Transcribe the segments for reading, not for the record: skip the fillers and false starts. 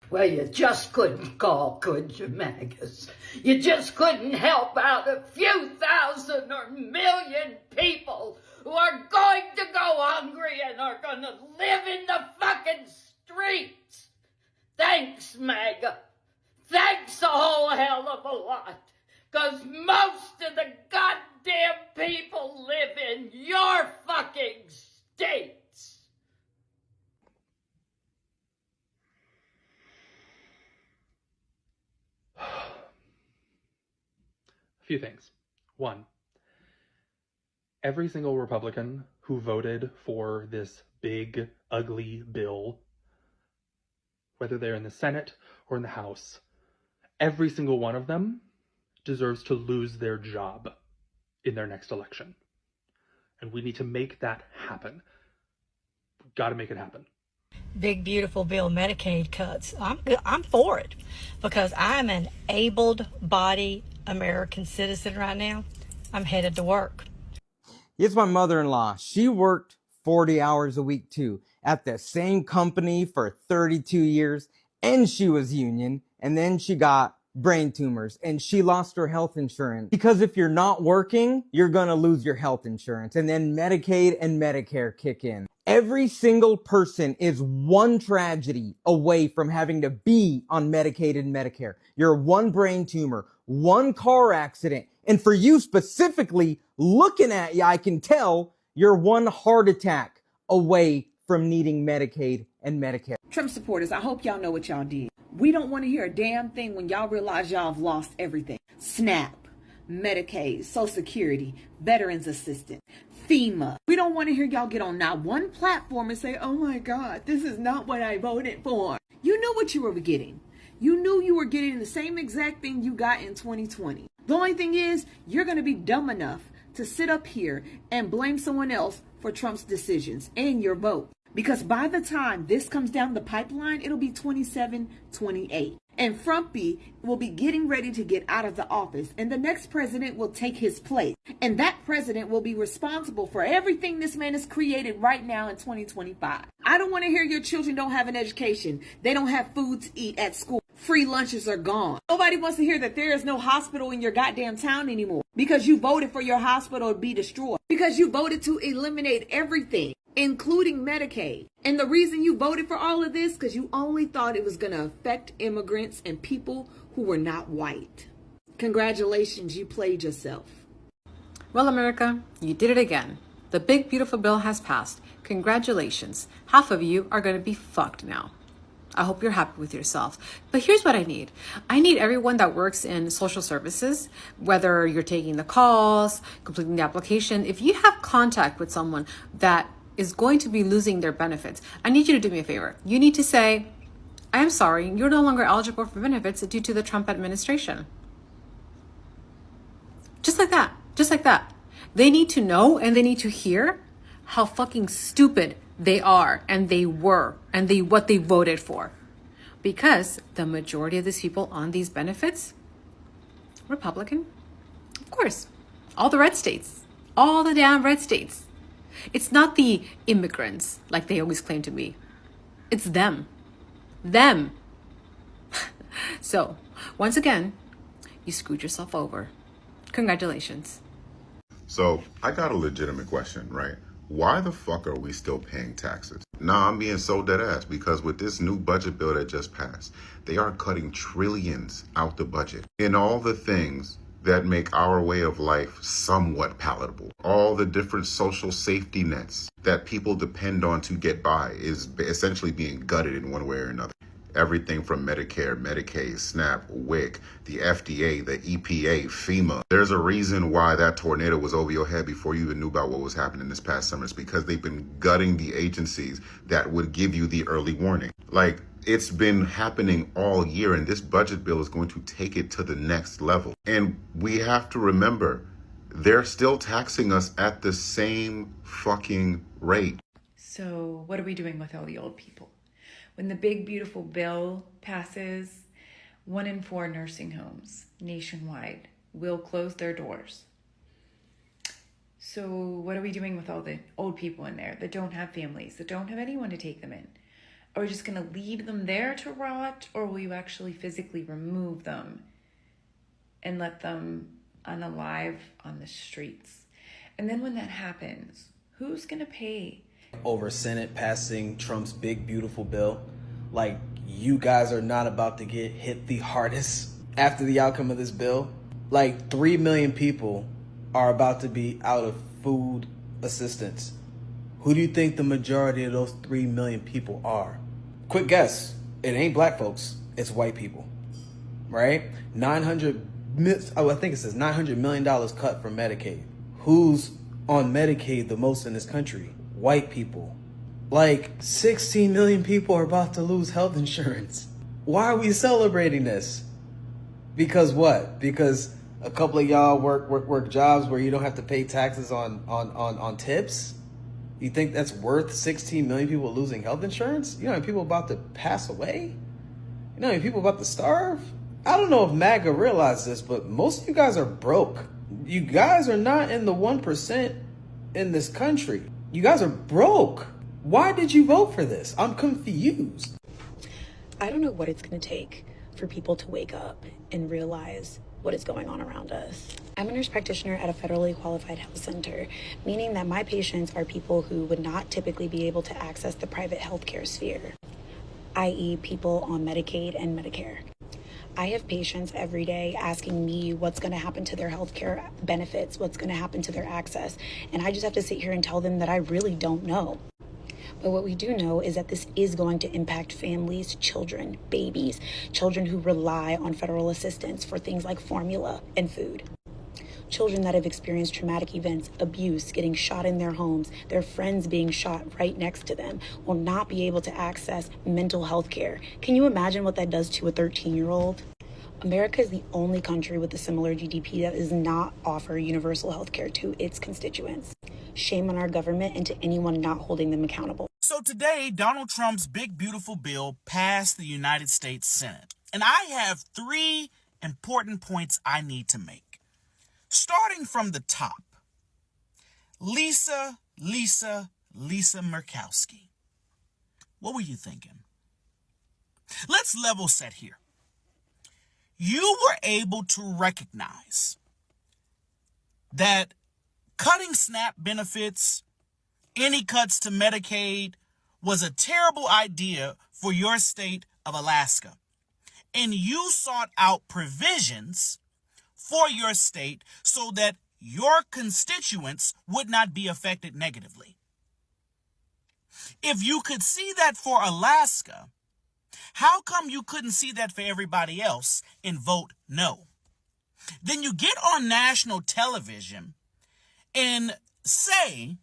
Well, you just couldn't call, could you, MAGAs? You just couldn't help out a few thousand or million people who are going to go hungry and are going to live in the fucking streets. Thanks, MAGA. Thanks a whole hell of a lot. Because most of the goddamn people live in your fucking states. A few things. One, every single Republican who voted for this big, ugly bill, whether they're in the Senate or in the House, every single one of them deserves to lose their job in their next election. And we need to make that happen. We've got to make it happen. Big beautiful bill Medicaid cuts. I'm for it because I'm an able-bodied American citizen right now. I'm headed to work. It's my mother-in-law. She worked 40 hours a week too at the same company for 32 years, and she was union, and then she got brain tumors and she lost her health insurance because if you're not working, you're gonna lose your health insurance, and then Medicaid and Medicare kick in. Every single person is one tragedy away from having to be on Medicaid and Medicare. You're one brain tumor, one car accident, and for you specifically, looking at you, I can tell you're one heart attack away from needing Medicaid and Medicare. Trump supporters, I hope y'all know what y'all did. We don't want to hear a damn thing when y'all realize y'all have lost everything. SNAP, Medicaid, Social Security, Veterans Assistance, FEMA. We don't want to hear y'all get on not one platform and say, oh my God, this is not what I voted for. You knew what you were getting. You knew you were getting the same exact thing you got in 2020. The only thing is, you're going to be dumb enough to sit up here and blame someone else for Trump's decisions and your vote. Because by the time this comes down the pipeline, it'll be 27, 28. And Frumpy will be getting ready to get out of the office. And the next president will take his place. And that president will be responsible for everything this man has created right now in 2025. I don't want to hear your children don't have an education. They don't have food to eat at school. Free lunches are gone. Nobody wants to hear that there is no hospital in your goddamn town anymore. Because you voted for your hospital to be destroyed. Because you voted to eliminate everything, including Medicaid. And the reason you voted for all of this, because you only thought it was going to affect immigrants and people who were not white. Congratulations, you played yourself. Well, America, you did it again. The big, beautiful bill has passed. Congratulations. Half of you are going to be fucked now. I hope you're happy with yourself. But here's what I need. I need everyone that works in social services, whether you're taking the calls, completing the application, if you have contact with someone that is going to be losing their benefits, I need you to do me a favor. You need to say, I am sorry, you're no longer eligible for benefits due to the Trump administration. Just like that. Just like that. They need to know and they need to hear how fucking stupid they are and they were and what they voted for. Because the majority of these people on these benefits, Republican, of course, all the red states, all the damn red states. It's not the immigrants like they always claim to be. It's them. Them. So, once again, you screwed yourself over. Congratulations. So, I got a legitimate question, right? Why the fuck are we still paying taxes? Nah, I'm being so dead ass because with this new budget bill that just passed, they are cutting trillions out the budget in all the things that make our way of life somewhat palatable. All the different social safety nets that people depend on to get by is essentially being gutted in one way or another. Everything from Medicare, Medicaid, SNAP, WIC, the FDA, the EPA, FEMA. There's a reason why that tornado was over your head before you even knew about what was happening this past summer. It's because they've been gutting the agencies that would give you the early warning. Like, it's been happening all year, and this budget bill is going to take it to the next level. And we have to remember, they're still taxing us at the same fucking rate. So what are we doing with all the old people? When the big, beautiful bill passes, 1 in 4 nursing homes nationwide will close their doors. So what are we doing with all the old people in there that don't have families, that don't have anyone to take them in? Are we just going to leave them there to rot, or will you actually physically remove them and let them unalive on the streets? And then when that happens, who's going to pay? Over Senate passing Trump's big, beautiful bill. Like, you guys are not about to get hit the hardest after the outcome of this bill. Like, 3 million people are about to be out of food assistance. Who do you think the majority of those 3 million people are? Quick guess. It ain't black folks. It's white people, right? I think it says $900 million cut from Medicaid. Who's on Medicaid the most in this country? White people. Like 16 million people are about to lose health insurance. Why are we celebrating this? Because what? Because a couple of y'all work jobs where you don't have to pay taxes on tips? You think that's worth 16 million people losing health insurance? You know how many people about to pass away? You know how many people about to starve? I don't know if MAGA realized this, but most of you guys are broke. You guys are not in the 1% in this country. You guys are broke. Why did you vote for this? I'm confused. I don't know what it's going to take for people to wake up and realize what is going on around us. I'm a nurse practitioner at a federally qualified health center, meaning that my patients are people who would not typically be able to access the private healthcare sphere, i.e. people on Medicaid and Medicare. I have patients every day asking me what's going to happen to their healthcare benefits, what's going to happen to their access, and I just have to sit here and tell them that I really don't know. But what we do know is that this is going to impact families, children, babies, children who rely on federal assistance for things like formula and food. Children that have experienced traumatic events, abuse, getting shot in their homes, their friends being shot right next to them, will not be able to access mental health care. Can you imagine what that does to a 13-year-old? America is the only country with a similar GDP that does not offer universal health care to its constituents. Shame on our government and to anyone not holding them accountable. So today, Donald Trump's big, beautiful bill passed the United States Senate. And I have 3 important points I need to make. Starting from the top, Lisa Murkowski. What were you thinking? Let's level set here. You were able to recognize that cutting SNAP benefits, any cuts to Medicaid, was a terrible idea for your state of Alaska. And you sought out provisions for your state so that your constituents would not be affected negatively. If you could see that for Alaska, how come you couldn't see that for everybody else and vote no? Then you get on national television and say,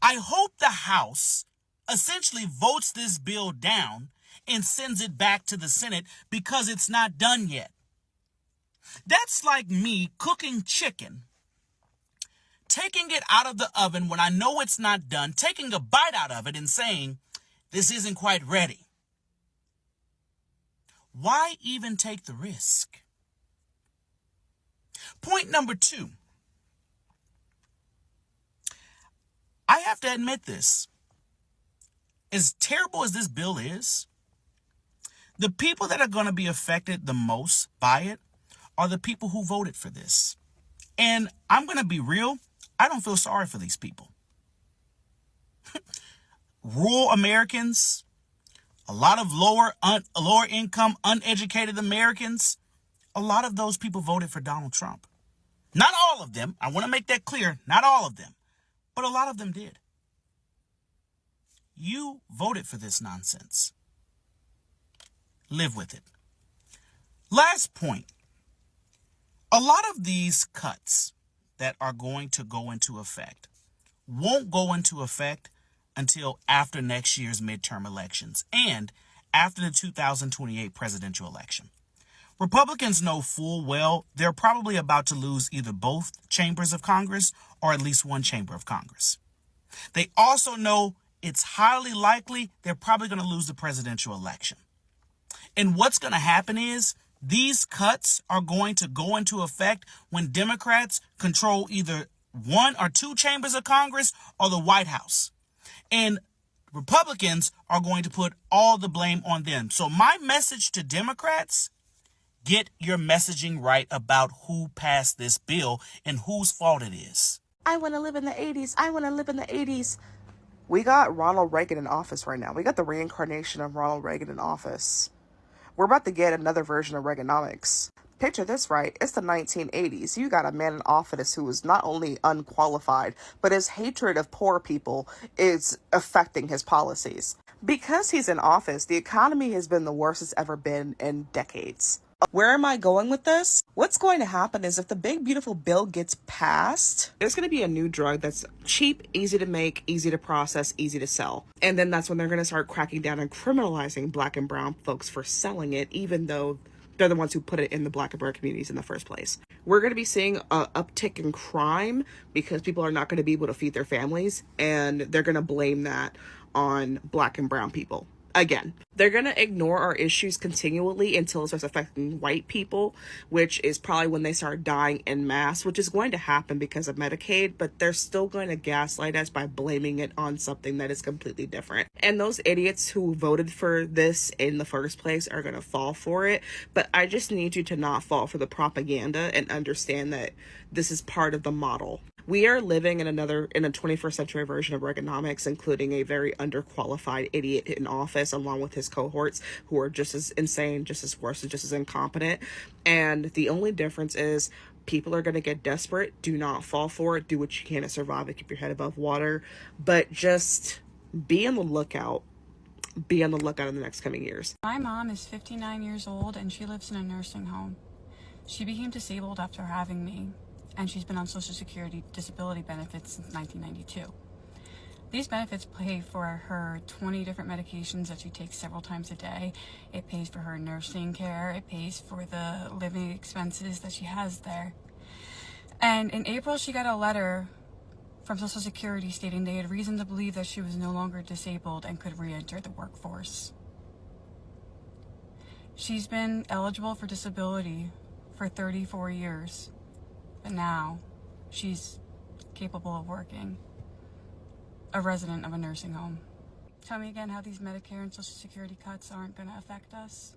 I hope the House essentially votes this bill down and sends it back to the Senate because it's not done yet. That's like me cooking chicken, taking it out of the oven when I know it's not done, taking a bite out of it and saying, this isn't quite ready. Why even take the risk? Point number 2. I have to admit this. As terrible as this bill is, the people that are going to be affected the most by it are the people who voted for this. And I'm going to be real, I don't feel sorry for these people. Rural Americans, a lot of lower income, uneducated Americans, a lot of those people voted for Donald Trump. Not all of them. I want to make that clear. Not all of them. But a lot of them did. You voted for this nonsense. Live with it. Last point. A lot of these cuts that are going to go into effect won't go into effect until after next year's midterm elections and after the 2028 presidential election. Republicans know full well they're probably about to lose either both chambers of Congress or at least one chamber of Congress. They also know it's highly likely they're probably going to lose the presidential election. And what's going to happen is these cuts are going to go into effect when Democrats control either one or two chambers of Congress or the White House. And Republicans are going to put all the blame on them. So my message to Democrats, get your messaging right about who passed this bill and whose fault it is. I want to live in the 80s. I want to live in the 80s. We got Ronald Reagan in office right now. We got the reincarnation of Ronald Reagan in office. We're about to get another version of Reaganomics. Picture this, right? It's the 1980s. You got a man in office who is not only unqualified, but his hatred of poor people is affecting his policies. Because he's in office, the economy has been the worst it's ever been in decades. Where am I going with this? What's going to happen is if the big beautiful bill gets passed, there's going to be a new drug that's cheap, easy to make, easy to process, easy to sell. And then that's when they're going to start cracking down and criminalizing black and brown folks for selling it, even though they're the ones who put it in the black and brown communities in the first place. We're going to be seeing an uptick in crime because people are not going to be able to feed their families, and they're going to blame that on black and brown people. Again, they're going to ignore our issues continually until it starts affecting white people, which is probably when they start dying en masse, which is going to happen because of Medicaid, but they're still going to gaslight us by blaming it on something that is completely different. And those idiots who voted for this in the first place are going to fall for it. But I just need you to not fall for the propaganda and understand that this is part of the model. We are living in a 21st century version of Reaganomics, including a very underqualified idiot in office, along with his cohorts, who are just as insane, just as worse, and just as incompetent. And the only difference is people are going to get desperate. Do not fall for it. Do what you can to survive and keep your head above water. But just be on the lookout. Be on the lookout in the next coming years. My mom is 59 years old and she lives in a nursing home. She became disabled after having me, and she's been on Social Security disability benefits since 1992. These benefits pay for her 20 different medications that she takes several times a day. It pays for her nursing care. It pays for the living expenses that she has there. And in April, she got a letter from Social Security stating they had reason to believe that she was no longer disabled and could re-enter the workforce. She's been eligible for disability for 34 years. But now, she's capable of working. A resident of a nursing home. Tell me again how these Medicare and Social Security cuts aren't going to affect us.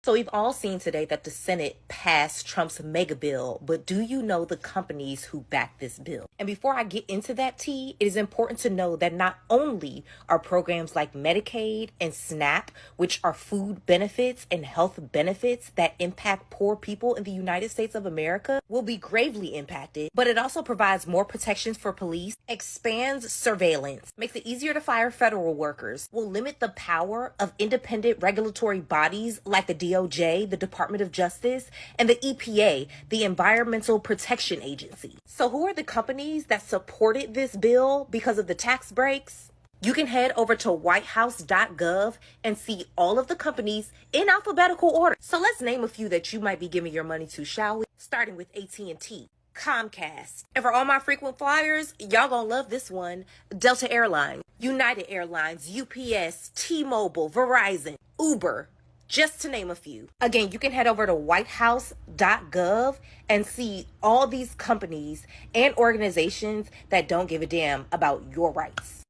So we've all seen today that the Senate passed Trump's mega bill, but do you know the companies who back this bill? And before I get into that tea, it is important to know that not only are programs like Medicaid and SNAP, which are food benefits and health benefits that impact poor people in the United States of America, will be gravely impacted, but it also provides more protections for police, expands surveillance, makes it easier to fire federal workers, will limit the power of independent regulatory bodies like the DOJ, the Department of Justice, and the EPA, the Environmental Protection Agency. So who are the companies that supported this bill because of the tax breaks? You can head over to whitehouse.gov and see all of the companies in alphabetical order. So let's name a few that you might be giving your money to, shall we? Starting with AT&T. Comcast. And for all my frequent flyers, y'all gonna love this one. Delta Airlines, United Airlines, UPS, T-Mobile, Verizon, Uber, just to name a few. Again, you can head over to whitehouse.gov and see all these companies and organizations that don't give a damn about your rights.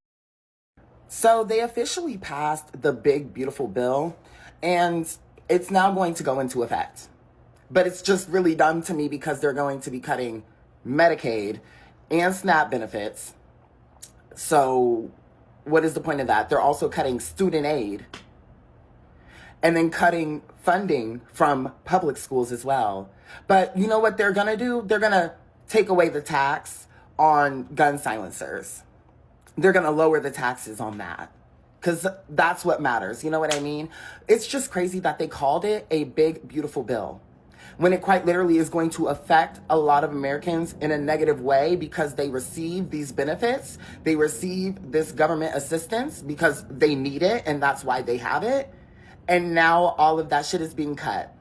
So they officially passed the big, beautiful bill, and it's now going to go into effect. But it's just really dumb to me because they're going to be cutting Medicaid and SNAP benefits. So what is the point of that? They're also cutting student aid and then cutting funding from public schools as well. But you know what they're going to do? They're going to take away the tax on gun silencers. They're going to lower the taxes on that because that's what matters. You know what I mean? It's just crazy that they called it a big, beautiful bill when it quite literally is going to affect a lot of Americans in a negative way because they receive these benefits. They receive this government assistance because they need it and that's why they have it. And now all of that shit is being cut.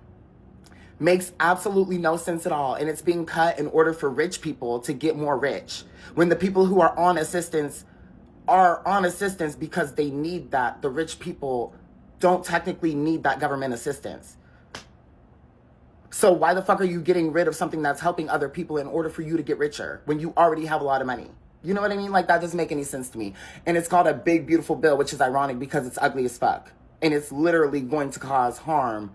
Makes absolutely no sense at all. And it's being cut in order for rich people to get more rich. When the people who are on assistance because they need that. The rich people don't technically need that government assistance. So why the fuck are you getting rid of something that's helping other people in order for you to get richer when you already have a lot of money? You know what I mean? Like, that doesn't make any sense to me. And it's called a big, beautiful bill, which is ironic because it's ugly as fuck. And it's literally going to cause harm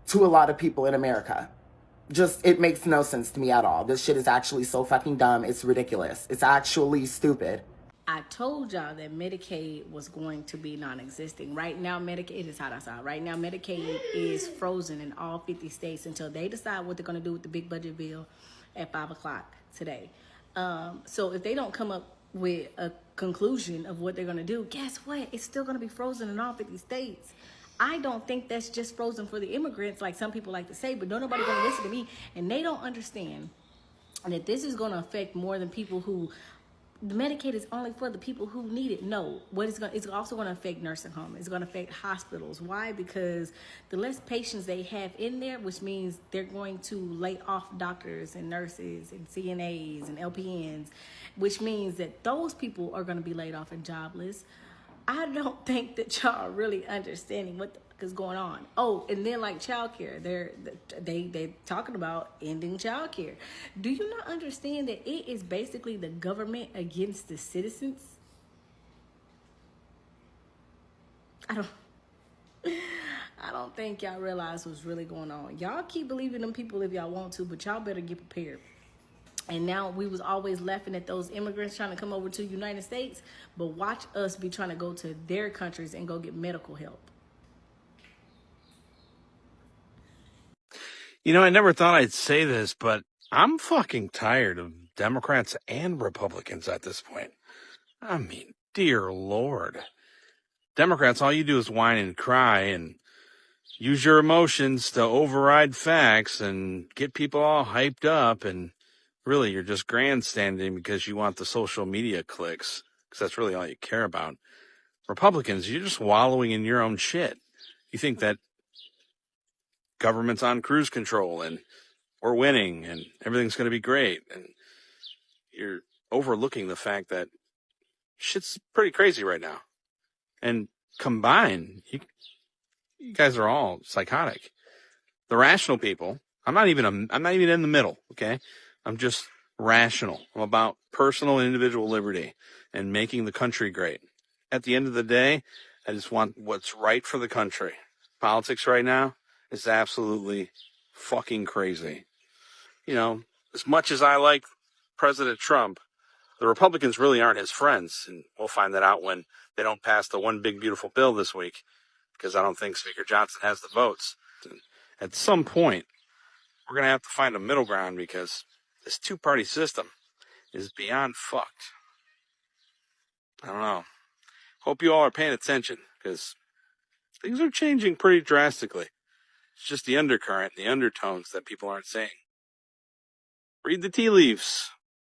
to a lot of people in America. Just, it makes no sense to me at all. This shit is actually so fucking dumb. It's ridiculous. It's actually stupid. I told y'all that Medicaid was going to be non-existent. Right now, Medicaid, it is hot outside. Right now, Medicaid is frozen in all 50 states until they decide what they're going to do with the big budget bill at 5 o'clock today. So if they don't come up with a conclusion of what they're going to do, guess what? It's still going to be frozen in all 50 states. I don't think that's just frozen for the immigrants, like some people like to say, but nobody going to listen to me. And they don't understand that this is going to affect more than people who... The Medicaid is only for the people who need it. No, it's also going to affect nursing homes. It's going to affect hospitals. Why? Because the less patients they have in there, which means they're going to lay off doctors and nurses and CNAs and LPNs, which means that those people are going to be laid off and jobless. I don't think that y'all are really understanding what the fuck is going on. Oh, and then like childcare, they're talking about ending childcare. Do you not understand that it is basically the government against the citizens? I don't think y'all realize what's really going on. Y'all keep believing them people if y'all want to, but y'all better get prepared. And now we was always laughing at those immigrants trying to come over to the United States, but watch us be trying to go to their countries and go get medical help. You know, I never thought I'd say this, but I'm fucking tired of Democrats and Republicans at this point. I mean, dear Lord. Democrats, all you do is whine and cry and use your emotions to override facts and get people all hyped up, and really, you're just grandstanding because you want the social media clicks, because that's really all you care about. Republicans, you're just wallowing in your own shit. You think that government's on cruise control and we're winning and everything's going to be great. And you're overlooking the fact that shit's pretty crazy right now. And combined, you guys are all psychotic. The rational people, I'm not even in the middle, okay? I'm just rational. I'm about personal and individual liberty and making the country great. At the end of the day, I just want what's right for the country. Politics right now is absolutely fucking crazy. You know, as much as I like President Trump, the Republicans really aren't his friends. And we'll find that out when they don't pass the one big beautiful bill this week, because I don't think Speaker Johnson has the votes. And at some point, we're going to have to find a middle ground, because this two-party system is beyond fucked. I don't know. Hope you all are paying attention, because things are changing pretty drastically. It's just the undercurrent, the undertones that people aren't saying. Read the tea leaves.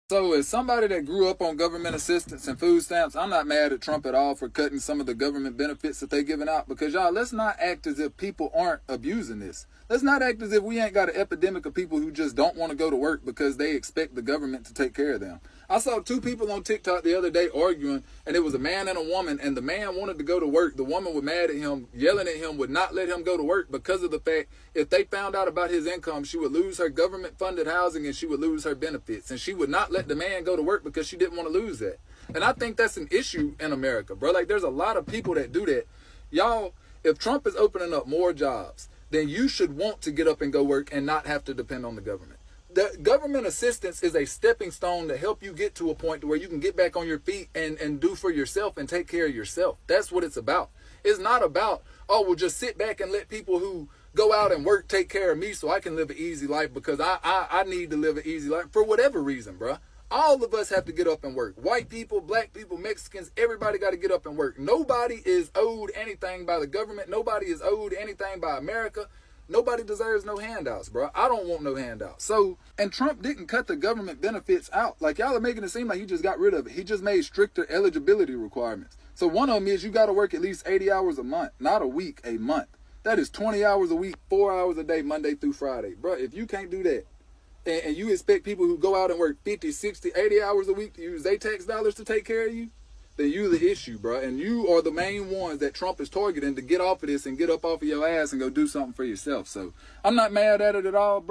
So as somebody that grew up on government assistance and food stamps, I'm not mad at Trump at all for cutting some of the government benefits that they're giving out, because y'all, let's not act as if people aren't abusing this. Let's not act as if we ain't got an epidemic of people who just don't want to go to work because they expect the government to take care of them. I saw two people on TikTok the other day arguing, and it was a man and a woman, and the man wanted to go to work. The woman was mad at him, yelling at him, would not let him go to work because of the fact if they found out about his income, she would lose her government-funded housing and she would lose her benefits. And she would not let the man go to work because she didn't want to lose that. And I think that's an issue in America, bro. Like, there's a lot of people that do that. Y'all, if Trump is opening up more jobs, then you should want to get up and go work and not have to depend on the government. The government assistance is a stepping stone to help you get to a point where you can get back on your feet and do for yourself and take care of yourself. That's what it's about. It's not about, oh, well, just sit back and let people who go out and work take care of me so I can live an easy life because I need to live an easy life for whatever reason, bro. All of us have to get up and work. White people, black people, Mexicans, everybody got to get up and work. Nobody is owed anything by the government. Nobody is owed anything by America. Nobody deserves no handouts, bro. I don't want no handouts. So, and Trump didn't cut the government benefits out. Like, y'all are making it seem like he just got rid of it. He just made stricter eligibility requirements. So one of them is you got to work at least 80 hours a month, not a week, a month. That is 20 hours a week, 4 hours a day, Monday through Friday. Bro, if you can't do that, and you expect people who go out and work 50, 60, 80 hours a week to use their tax dollars to take care of you, then you the issue, bro. And you are the main ones that Trump is targeting to get off of this and get up off of your ass and go do something for yourself. So I'm not mad at it at all, bro.